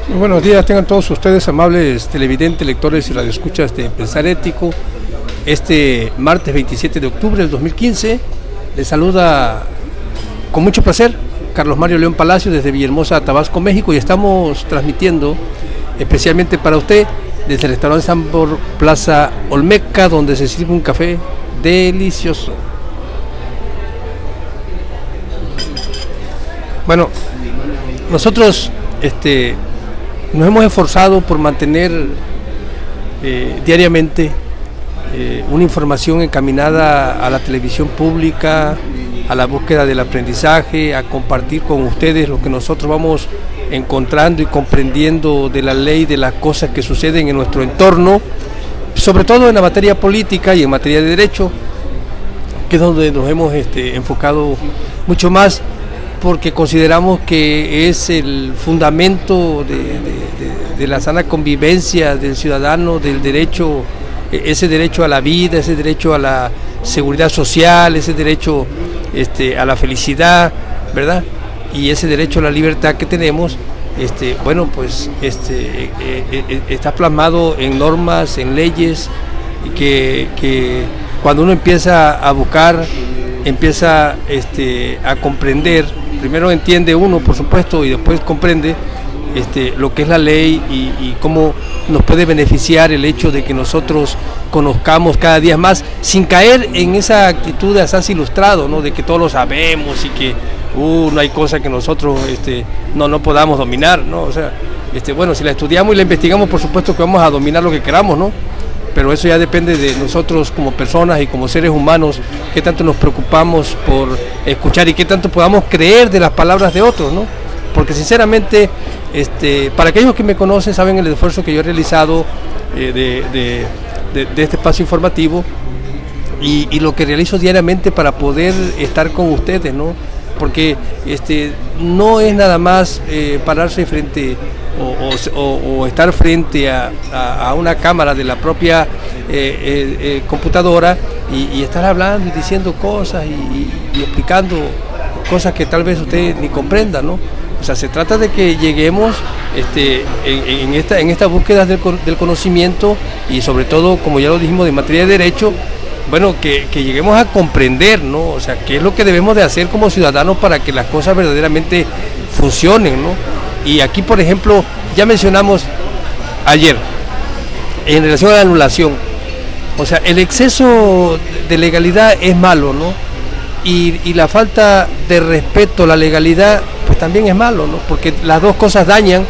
Muy buenos días, tengan todos ustedes, amables televidentes, lectores y radioescuchas de Pensar Ético. Este martes 27 de octubre del 2015 les saluda con mucho placer Carlos Mario León Palacio desde Villahermosa, Tabasco, México, y estamos transmitiendo especialmente para usted desde el restaurante Sambor Plaza Olmeca, donde se sirve un café delicioso. Bueno, nosotros nos hemos esforzado por mantener diariamente una información encaminada a la televisión pública, a la búsqueda del aprendizaje, a compartir con ustedes lo que nosotros vamos encontrando y comprendiendo de la ley, de las cosas que suceden en nuestro entorno, sobre todo en la materia política y en materia de derecho, que es donde nos hemos enfocado mucho más, porque consideramos que es el fundamento de la sana convivencia del ciudadano, del derecho, ese derecho a la vida, ese derecho a la seguridad social, ese derecho a la felicidad, ¿verdad? Y ese derecho a la libertad que tenemos, está plasmado en normas, en leyes, que cuando uno empieza a buscar, empieza a comprender, primero entiende uno, por supuesto, y después comprende lo que es la ley y cómo nos puede beneficiar el hecho de que nosotros conozcamos cada día más, sin caer en esa actitud de asaz ilustrado, ¿no? De que todos lo sabemos y que no hay cosa que nosotros no podamos dominar, ¿no? O sea, bueno, si la estudiamos y la investigamos, por supuesto que vamos a dominar lo que queramos, ¿no? Pero eso ya depende de nosotros como personas y como seres humanos, qué tanto nos preocupamos por escuchar y qué tanto podamos creer de las palabras de otros, ¿no? Porque sinceramente, para aquellos que me conocen saben el esfuerzo que yo he realizado de este espacio informativo y lo que realizo diariamente para poder estar con ustedes, ¿no? Porque no es nada más pararse frente o estar frente a una cámara de la propia computadora y estar hablando y diciendo cosas y explicando cosas que tal vez usted ni comprenda, ¿no? O sea, se trata de que lleguemos en esta búsqueda del conocimiento y sobre todo, como ya lo dijimos, de materia de derecho, bueno, que lleguemos a comprender, ¿no? O sea, qué es lo que debemos de hacer como ciudadanos para que las cosas verdaderamente funcionen, ¿no? Y aquí, por ejemplo, ya mencionamos ayer, en relación a la anulación, o sea, el exceso de legalidad es malo, ¿no? Y la falta de respeto a la legalidad, pues también es malo, ¿no? Porque las dos cosas dañan,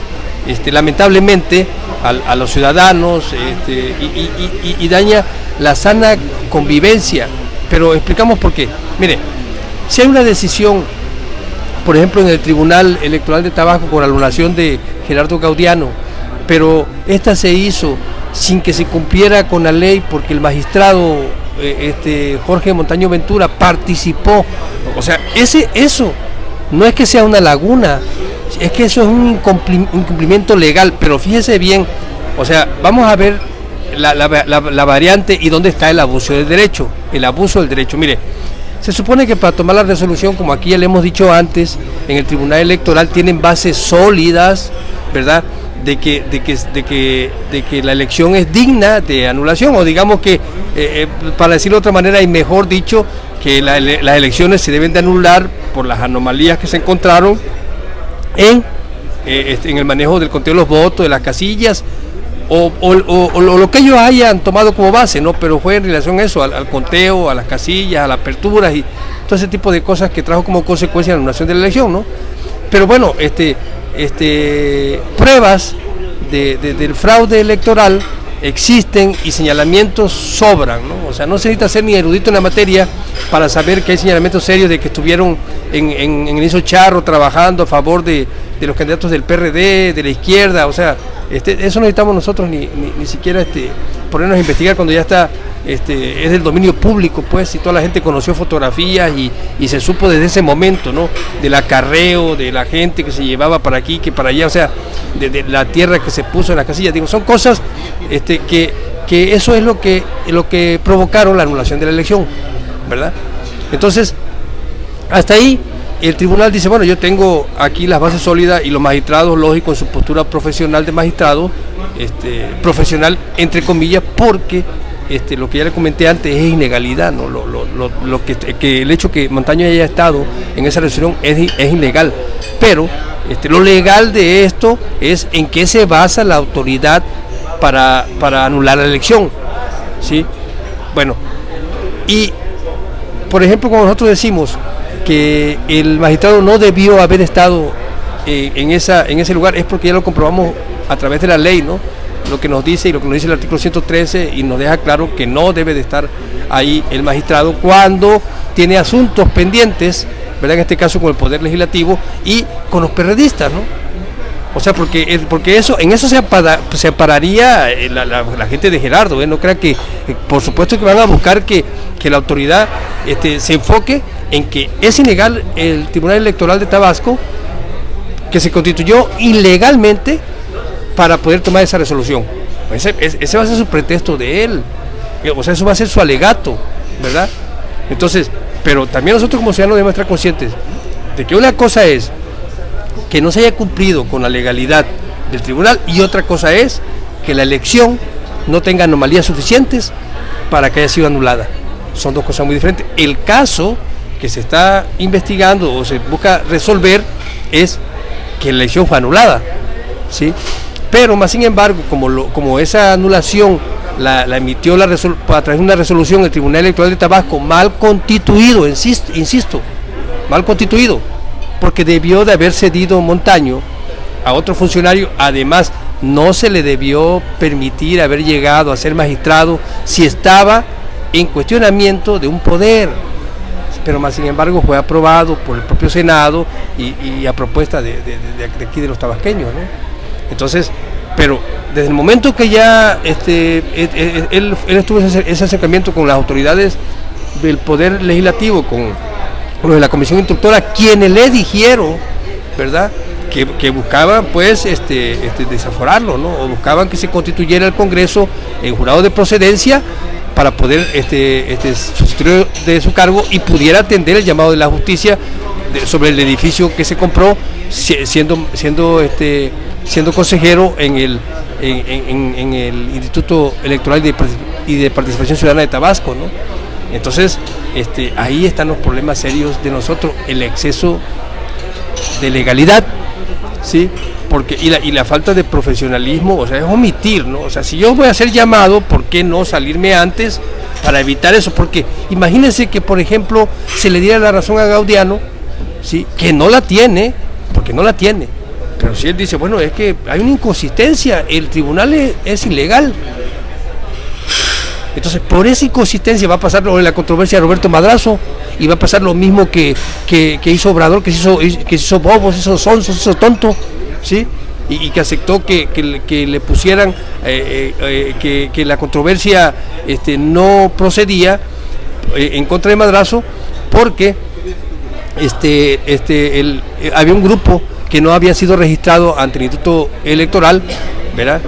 lamentablemente, a los ciudadanos y daña la sana convivencia. Pero explicamos por qué. Mire, si hay una decisión, por ejemplo, en el Tribunal Electoral de Tabasco con la anulación de Gerardo Gaudiano, pero esta se hizo sin que se cumpliera con la ley porque el magistrado Jorge Montaño Ventura participó, o sea, eso no es que sea una laguna, es que eso es un incumplimiento legal. Pero fíjese bien, o sea, vamos a ver la variante y dónde está el abuso del derecho. El abuso del derecho, mire, se supone que para tomar la resolución, como aquí ya le hemos dicho antes, en el Tribunal Electoral tienen bases sólidas, ¿verdad?, de que la elección es digna de anulación, o digamos que, para decirlo de otra manera y mejor dicho, que las elecciones se deben de anular por las anomalías que se encontraron en el manejo del conteo de los votos, de las casillas, o lo que ellos hayan tomado como base, ¿no? Pero fue en relación a eso, al conteo, a las casillas, a las aperturas y todo ese tipo de cosas que trajo como consecuencia la anulación de la elección, ¿no? Pero bueno, pruebas del fraude electoral existen y señalamientos sobran, ¿no? O sea, no se necesita ser ni erudito en la materia para saber que hay señalamientos serios de que estuvieron en Inicio Charro trabajando a favor de los candidatos del PRD, de la izquierda. O sea, eso no necesitamos nosotros ni siquiera ponernos a investigar cuando ya está, es del dominio público, pues, y toda la gente conoció fotografías y se supo desde ese momento, ¿no?, del acarreo, de la gente que se llevaba para aquí, que para allá, o sea, de la tierra que se puso en las casillas. Digo, son cosas que eso es lo que provocaron la anulación de la elección, ¿verdad? Entonces, hasta ahí el tribunal dice, bueno, yo tengo aquí las bases sólidas y los magistrados, lógico, en su postura profesional de magistrado, profesional entre comillas, porque lo que ya le comenté antes es ilegalidad, ¿no? Que el hecho que Montaño haya estado en esa resolución es ilegal, pero lo legal de esto es en qué se basa la autoridad para anular la elección, ¿sí? Bueno, y por ejemplo, cuando nosotros decimos que el magistrado no debió haber estado en ese lugar, es porque ya lo comprobamos a través de la ley, ¿no? Lo que nos dice y lo que nos dice el artículo 113 y nos deja claro que no debe de estar ahí el magistrado cuando tiene asuntos pendientes, ¿verdad? En este caso con el Poder Legislativo y con los periodistas, ¿no? O sea, porque en eso se ampararía la gente de Gerardo, ¿eh? No crean que, por supuesto que van a buscar que la autoridad se enfoque en que es ilegal el Tribunal Electoral de Tabasco, que se constituyó ilegalmente para poder tomar esa resolución. Ese va a ser su pretexto de él, o sea, eso va a ser su alegato, ¿verdad? Entonces, pero también nosotros como ciudadanos debemos estar conscientes de que una cosa es que no se haya cumplido con la legalidad del tribunal y otra cosa es que la elección no tenga anomalías suficientes para que haya sido anulada. Son dos cosas muy diferentes. El caso que se está investigando o se busca resolver es que la elección fue anulada, ¿sí? Pero más sin embargo, como esa anulación la emitió a través de una resolución el Tribunal Electoral de Tabasco mal constituido, insisto, mal constituido, porque debió de haber cedido Montaño a otro funcionario, además no se le debió permitir haber llegado a ser magistrado si estaba en cuestionamiento de un poder, pero más sin embargo fue aprobado por el propio Senado y a propuesta de aquí de los tabasqueños, ¿no? Entonces, pero desde el momento que ya él estuvo ese acercamiento con las autoridades del Poder Legislativo, con los de la Comisión Instructora, quienes le dijeron, ¿verdad?, que buscaban pues desaforarlo, ¿no? O buscaban que se constituyera el Congreso en jurado de procedencia para poder sustituir de su cargo y pudiera atender el llamado de la justicia sobre el edificio que se compró siendo consejero en el Instituto Electoral y de Participación Ciudadana de Tabasco, ¿no? Entonces, ahí están los problemas serios de nosotros, el exceso de legalidad, ¿sí? Porque y la falta de profesionalismo, o sea, es omitir, ¿no? O sea, si yo voy a ser llamado, ¿por qué no salirme antes para evitar eso? Porque imagínense que, por ejemplo, se le diera la razón a Gaudiano, ¿sí?, que no la tiene, porque no la tiene. Pero si él dice, bueno, es que hay una inconsistencia, el tribunal es ilegal. Entonces, por esa inconsistencia va a pasar lo de la controversia de Roberto Madrazo, y va a pasar lo mismo que hizo Obrador, que se hizo bobo, se hizo sonso, se hizo tonto, ¿sí? Y que aceptó que le pusieran, que la controversia no procedía en contra de Madrazo, porque había un grupo que no había sido registrado ante el Instituto Electoral, ¿verdad?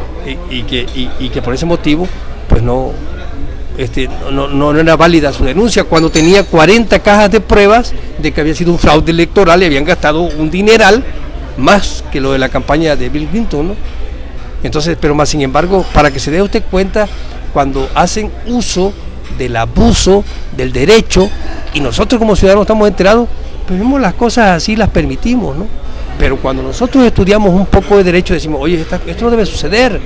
Y que por ese motivo pues no era válida su denuncia, cuando tenía 40 cajas de pruebas de que había sido un fraude electoral y habían gastado un dineral más que lo de la campaña de Bill Clinton, ¿no? Entonces, pero más sin embargo, para que se dé usted cuenta, cuando hacen uso del abuso del derecho, y nosotros como ciudadanos estamos enterados, pues vemos las cosas así, las permitimos, ¿no? Pero cuando nosotros estudiamos un poco de derecho, decimos, oye, esto no debe suceder.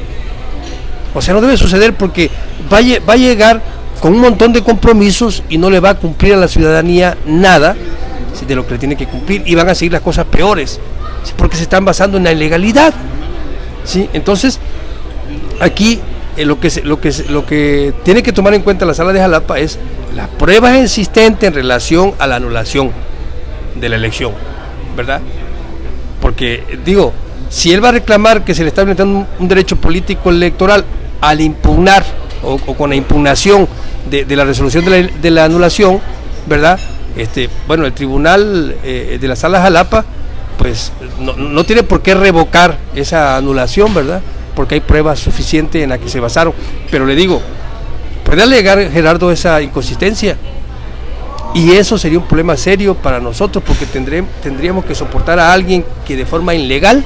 O sea, no debe suceder porque va a llegar con un montón de compromisos y no le va a cumplir a la ciudadanía nada de lo que le tiene que cumplir, y van a seguir las cosas peores, porque se están basando en la ilegalidad, ¿sí? Entonces, aquí lo que tiene que tomar en cuenta la Sala de Jalapa es las pruebas existentes en relación a la anulación de la elección, ¿verdad? Porque, digo, si él va a reclamar que se le está violentando un derecho político electoral al impugnar o con la impugnación de la resolución de la anulación, ¿verdad? Bueno, el tribunal de la Sala Jalapa pues no tiene por qué revocar esa anulación, ¿verdad? Porque hay pruebas suficientes en las que se basaron. Pero le digo, ¿puede alegar Gerardo esa inconsistencia? Y eso sería un problema serio para nosotros, porque tendríamos que soportar a alguien que de forma ilegal,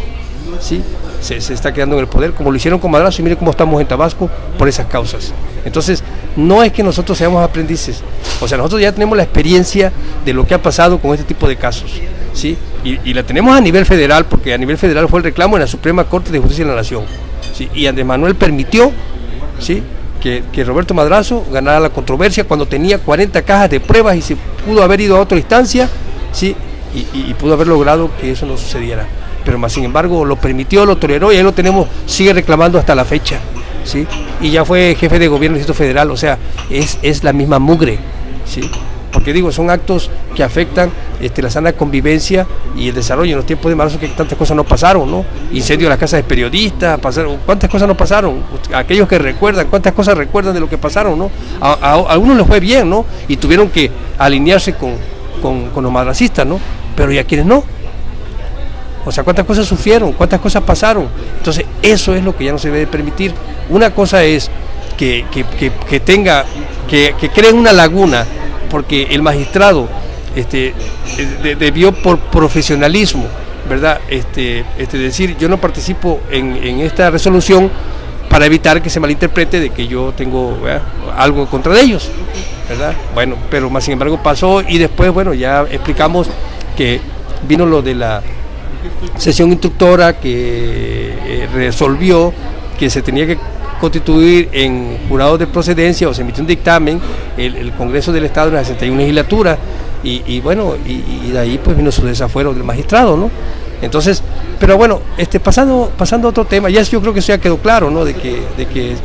¿sí?, se está quedando en el poder, como lo hicieron con Madrazo, y mire cómo estamos en Tabasco por esas causas. Entonces, no es que nosotros seamos aprendices, o sea, nosotros ya tenemos la experiencia de lo que ha pasado con este tipo de casos, ¿sí? Y la tenemos a nivel federal, porque a nivel federal fue el reclamo en la Suprema Corte de Justicia de la Nación, ¿sí? Y Andrés Manuel permitió, ¿sí?, que Roberto Madrazo ganara la controversia cuando tenía 40 cajas de pruebas y se pudo haber ido a otra instancia, ¿sí?, y pudo haber logrado que eso no sucediera. Pero más sin embargo lo permitió, lo toleró, y ahí lo tenemos, sigue reclamando hasta la fecha, ¿sí? Y ya fue jefe de gobierno del Distrito Federal, o sea, es la misma mugre, ¿sí? Porque digo, son actos que afectan la sana convivencia y el desarrollo. En los tiempos de Madrazo que tantas cosas no pasaron, ¿no? Incendio a las casas de periodistas, ¿cuántas cosas no pasaron? Aquellos que recuerdan, ¿cuántas cosas recuerdan de lo que pasaron, ¿no? A algunos les fue bien, ¿no? Y tuvieron que alinearse con los madracistas, ¿no? Pero ¿y a quienes no? O sea, ¿cuántas cosas sufrieron? ¿Cuántas cosas pasaron? Entonces, eso es lo que ya no se debe permitir. Una cosa es que creen una laguna, porque el magistrado debió por profesionalismo, ¿verdad?, decir, yo no participo en esta resolución para evitar que se malinterprete de que yo tengo, ¿verdad?, algo contra ellos, ¿verdad? Bueno, pero más sin embargo pasó, y después, bueno, ya explicamos que vino lo de la sesión instructora que resolvió que se tenía que constituir en jurado de procedencia, o se emitió un dictamen el Congreso del Estado en la 61 legislatura, y bueno, y de ahí pues vino su desafuero del magistrado, ¿no? Entonces, pero bueno, pasando a otro tema, ya yo creo que eso ya quedó claro, ¿no?, de que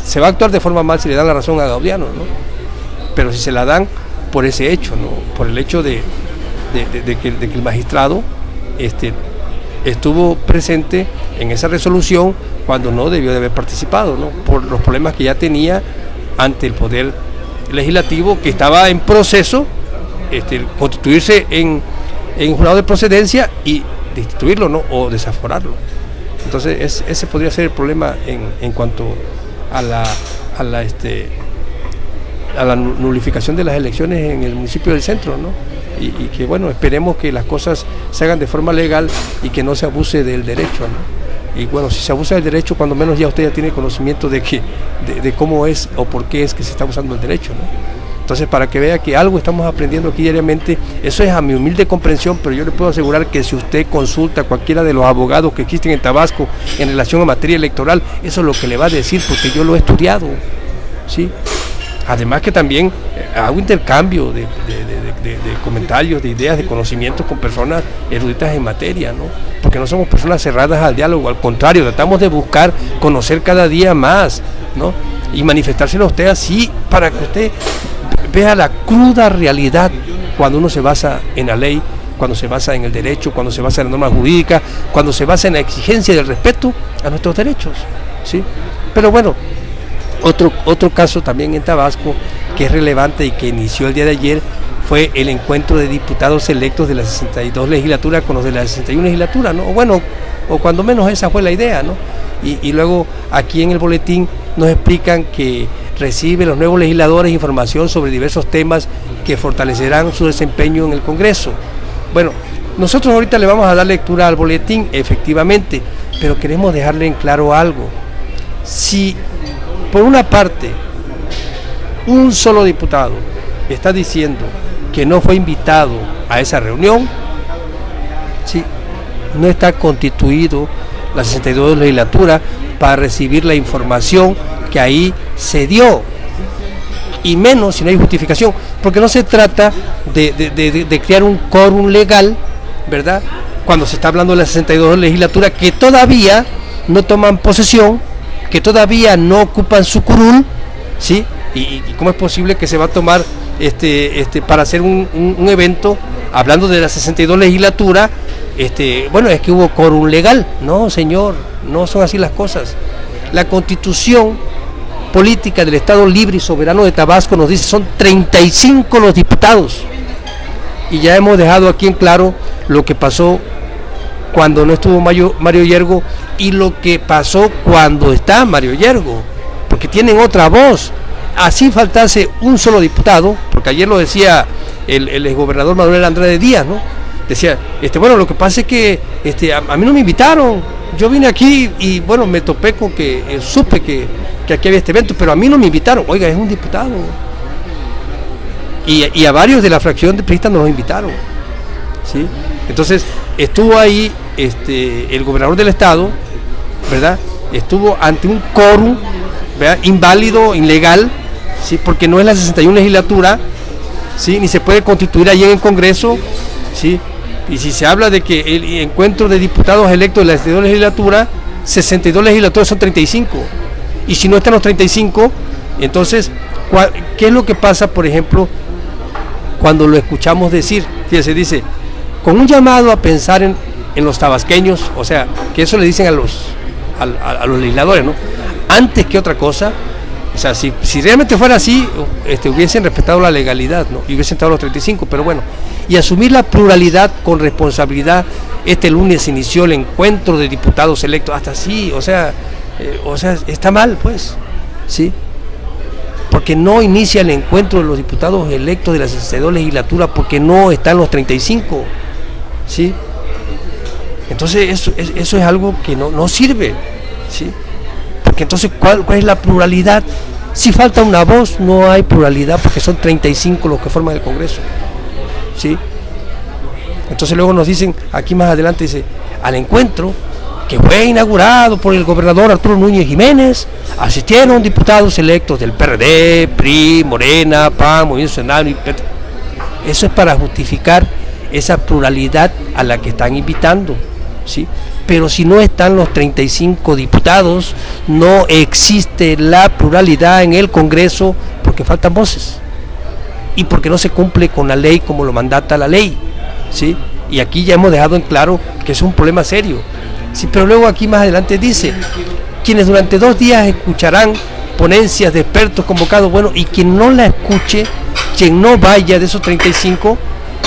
se va a actuar de forma mal si le dan la razón a Gaudiano, ¿no? Pero si se la dan por ese hecho, ¿no?, por el hecho de que el magistrado estuvo presente en esa resolución cuando no debió de haber participado, ¿no?, por los problemas que ya tenía ante el Poder Legislativo, que estaba en proceso constituirse en jurado de procedencia y destituirlo, ¿no?, o desaforarlo. Entonces ese podría ser el problema en cuanto a la nulificación de las elecciones en el municipio del centro, ¿no? Y que bueno, esperemos que las cosas se hagan de forma legal y que no se abuse del derecho, ¿no? Y bueno, si se abusa del derecho, cuando menos ya usted ya tiene conocimiento de cómo es o por qué es que se está usando el derecho, ¿no? Entonces, para que vea que algo estamos aprendiendo aquí diariamente, eso es a mi humilde comprensión, pero yo le puedo asegurar que si usted consulta a cualquiera de los abogados que existen en Tabasco en relación a materia electoral, eso es lo que le va a decir, porque yo lo he estudiado, ¿sí? Además que también hago intercambio de comentarios, de ideas, de conocimientos con personas eruditas en materia, ¿no? Porque no somos personas cerradas al diálogo, al contrario, tratamos de buscar conocer cada día más, ¿no? Y manifestárselo a usted así, para que usted vea la cruda realidad cuando uno se basa en la ley, cuando se basa en el derecho, cuando se basa en la norma jurídica, cuando se basa en la exigencia del respeto a nuestros derechos, ¿sí? Pero bueno, otro caso también en Tabasco que es relevante y que inició el día de ayer fue el encuentro de diputados electos de la 62 legislatura con los de la 61 legislatura, ¿no? O cuando menos esa fue la idea, ¿no? Y luego aquí en el boletín nos explican que recibe los nuevos legisladores información sobre diversos temas que fortalecerán su desempeño en el Congreso. Bueno, nosotros ahorita le vamos a dar lectura al boletín, efectivamente, pero queremos dejarle en claro algo. Si por una parte un solo diputado está diciendo que no fue invitado a esa reunión, sí, no está constituido la 62 legislatura para recibir la información que ahí se dio, y menos si no hay justificación, porque no se trata de crear un quórum legal, ¿verdad?, cuando se está hablando de la 62 legislatura, que todavía no toman posesión, que todavía no ocupan su curul, ¿sí? Y cómo es posible que se va a tomar para hacer un evento hablando de la 62 legislatura, bueno, es que hubo quórum legal. No, señor, no son así las cosas. La Constitución política del Estado Libre y Soberano de Tabasco nos dice son 35 los diputados, y ya hemos dejado aquí en claro lo que pasó cuando no estuvo Mario Yergo y lo que pasó cuando está Mario Yergo, porque tienen otra voz. Así faltase un solo diputado, porque ayer lo decía el exgobernador Manuel Andrade Díaz, ¿no? Decía, bueno, lo que pasa es que a mí no me invitaron, yo vine aquí y bueno, me topé con que supe que aquí había este evento, pero a mí no me invitaron. Oiga, es un diputado. Y a varios de la fracción de priistas no los invitaron, ¿sí? Entonces, estuvo ahí el gobernador del estado, ¿verdad? Estuvo ante un quórum, ¿verdad? Inválido, ilegal, ¿sí? Porque no es la 61 legislatura, ¿sí? Ni se puede constituir allí en el Congreso, ¿sí? Y si se habla de que el encuentro de diputados electos de la 62 legislatura, 62 legisladores son 35. Y si no están los 35, entonces, ¿qué es lo que pasa, por ejemplo, cuando lo escuchamos decir? Fíjese, dice, con un llamado a pensar en los tabasqueños, o sea, que eso le dicen a los legisladores, ¿no? Antes que otra cosa, o sea, si realmente fuera así, hubiesen respetado la legalidad, ¿no? Y hubiesen estado los 35, pero bueno. Y asumir la pluralidad con responsabilidad. Este lunes se inició el encuentro de diputados electos, hasta así, o sea, está mal, pues, ¿sí? Porque no inicia el encuentro de los diputados electos de la 62 legislatura porque no están los 35, ¿sí? Entonces eso es algo que no sirve, ¿sí? Porque entonces, ¿cuál es la pluralidad? Si falta una voz, no hay pluralidad porque son 35 los que forman el Congreso, ¿sí? Entonces luego nos dicen, aquí más adelante dice, al encuentro que fue inaugurado por el gobernador Arturo Núñez Jiménez, asistieron diputados electos del PRD, PRI, Morena, PAN, Movimiento Ciudadano y PT. Eso es para justificar esa pluralidad a la que están invitando, ¿sí? Pero si no están los 35 diputados, no existe la pluralidad en el Congreso porque faltan voces y porque no se cumple con la ley como lo mandata la ley, ¿sí? Y aquí ya hemos dejado en claro que es un problema serio, ¿sí? Pero luego aquí más adelante dice, quienes durante 2 días escucharán ponencias de expertos convocados, bueno, y quien no la escuche, quien no vaya de esos 35,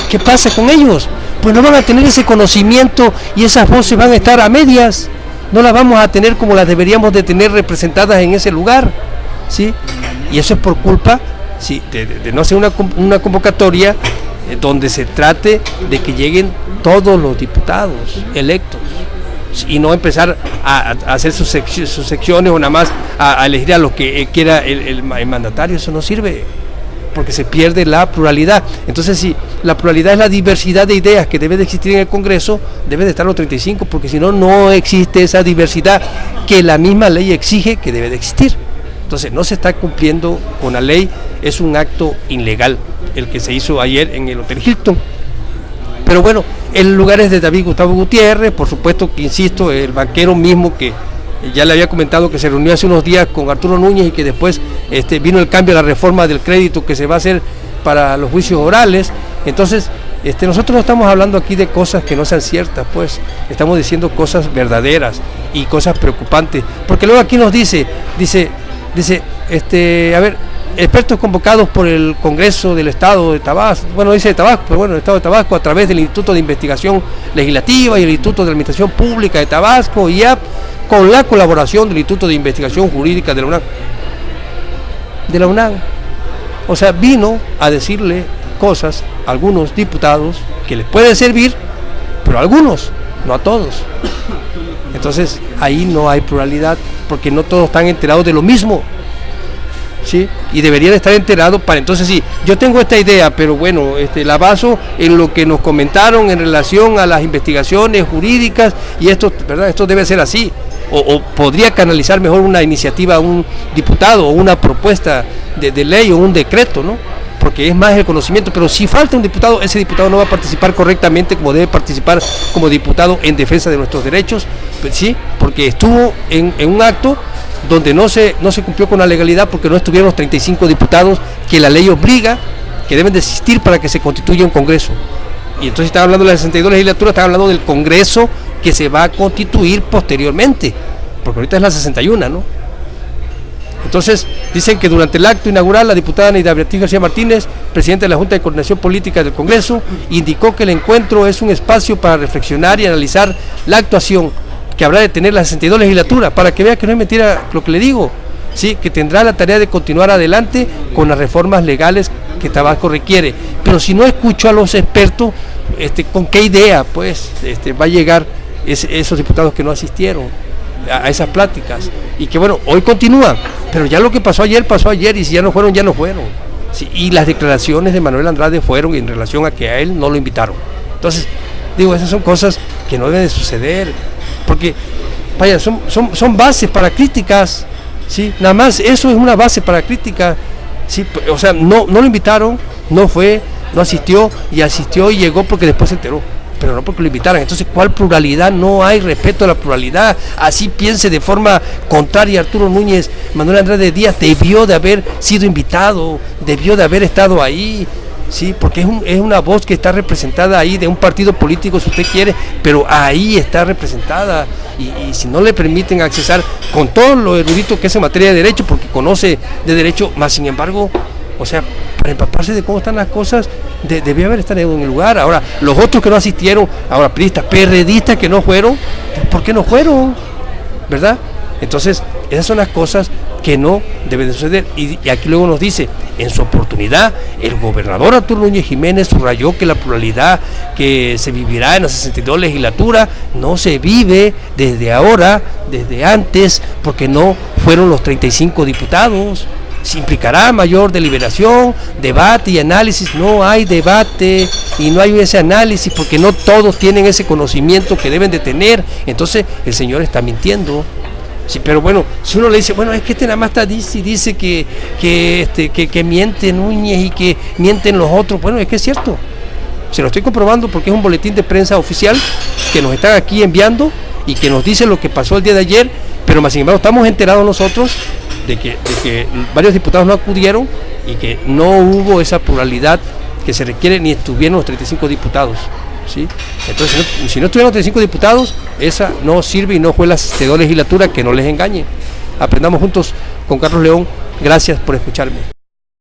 ¿qué pasa con ellos? Pues no van a tener ese conocimiento y esas voces van a estar a medias, no las vamos a tener como las deberíamos de tener representadas en ese lugar, ¿sí? Y eso es por culpa, ¿sí? de no ser una convocatoria donde se trate de que lleguen todos los diputados electos y no empezar a hacer sus secciones o nada más a elegir a lo que quiera el mandatario. Eso no sirve, porque se pierde la pluralidad. Entonces, si la pluralidad es la diversidad de ideas que debe de existir en el Congreso, debe de estar los 35, porque si no, no existe esa diversidad que la misma ley exige que debe de existir. Entonces, no se está cumpliendo con la ley, es un acto ilegal el que se hizo ayer en el Hotel Hilton. Pero bueno, el lugar es de David Gustavo Gutiérrez, por supuesto que, insisto, el banquero mismo que ya le había comentado que se reunió hace unos días con Arturo Núñez y que después vino el cambio a la reforma del crédito que se va a hacer para los juicios orales. Entonces, nosotros no estamos hablando aquí de cosas que no sean ciertas, pues estamos diciendo cosas verdaderas y cosas preocupantes, porque luego aquí nos dice, a ver, expertos convocados por el Congreso del Estado de Tabasco, bueno, dice de Tabasco, pero bueno, el Estado de Tabasco, a través del Instituto de Investigación Legislativa y el Instituto de Administración Pública de Tabasco, y con la colaboración del Instituto de Investigación Jurídica de la UNAM. O sea, vino a decirle cosas a algunos diputados que les pueden servir, pero a algunos, no a todos. Entonces, ahí no hay pluralidad, porque no todos están enterados de lo mismo, ¿sí? Y deberían estar enterados para entonces, sí, yo tengo esta idea, pero bueno, la baso en lo que nos comentaron en relación a las investigaciones jurídicas, y esto, ¿verdad? Esto debe ser así. O podría canalizar mejor una iniciativa a un diputado o una propuesta de ley o un decreto, ¿no? Porque es más el conocimiento, pero si falta un diputado, ese diputado no va a participar correctamente como debe participar como diputado en defensa de nuestros derechos, pues sí, porque estuvo en un acto donde no se cumplió con la legalidad porque no estuvieron los 35 diputados que la ley obliga, que deben de existir para que se constituya un Congreso. Y entonces están hablando de la 62 legislatura, están hablando del Congreso que se va a constituir posteriormente, porque ahorita es la 61, ¿no? Entonces, dicen que durante el acto inaugural, la diputada Neida Beatriz García Martínez, presidenta de la Junta de Coordinación Política del Congreso, indicó que el encuentro es un espacio para reflexionar y analizar la actuación que habrá de tener la 62 legislatura, para que vea que no es mentira lo que le digo. sí, que tendrá la tarea de continuar adelante con las reformas legales que Tabasco requiere. Pero si no escucho a los expertos, ¿con qué idea pues va a llegar esos diputados que no asistieron a esas pláticas? Y que bueno, hoy continúan, pero ya lo que pasó ayer, y si ya no fueron, ya no fueron. Sí, y las declaraciones de Manuel Andrade fueron en relación a que a él no lo invitaron. Entonces, digo, esas son cosas que no deben de suceder, porque vaya, son bases para críticas, ¿sí? Nada más eso es una base para críticas, ¿sí? O sea, no lo invitaron, no fue, no asistió y llegó porque después se enteró, pero no porque lo invitaran. Entonces, ¿cuál pluralidad? No hay respeto a la pluralidad. Así piense de forma contraria Arturo Núñez, Manuel Andrade Díaz debió de haber sido invitado, debió de haber estado ahí, sí, porque es una voz que está representada ahí de un partido político, si usted quiere, pero ahí está representada, y si no le permiten accesar con todo lo erudito que es en materia de derecho, porque conoce de derecho, más sin embargo, o sea, para empaparse de cómo están las cosas, debía haber estado en el lugar. Ahora, los otros que no asistieron, ahora priistas, perredistas que no fueron, ¿por qué no fueron? ¿Verdad? Entonces, esas son las cosas que no deben de suceder. Y aquí luego nos dice, en su oportunidad, el gobernador Arturo Núñez Jiménez subrayó que la pluralidad que se vivirá en la 62 legislatura no se vive desde ahora, desde antes, porque no fueron los 35 diputados. Se implicará mayor deliberación, debate y análisis. No hay debate y no hay ese análisis porque no todos tienen ese conocimiento que deben de tener. Entonces el señor está mintiendo. Sí, pero bueno, si uno le dice, bueno, es que nada más dice que miente Núñez y que mienten los otros, bueno, es que es cierto. Se lo estoy comprobando porque es un boletín de prensa oficial que nos están aquí enviando y que nos dice lo que pasó el día de ayer, pero más sin embargo estamos enterados nosotros de que varios diputados no acudieron y que no hubo esa pluralidad que se requiere, ni estuvieron los 35 diputados, ¿sí? Entonces, si no estuvieron los 35 diputados, esa no sirve y no fue la 62 legislatura, que no les engañe. Aprendamos juntos con Carlos León. Gracias por escucharme.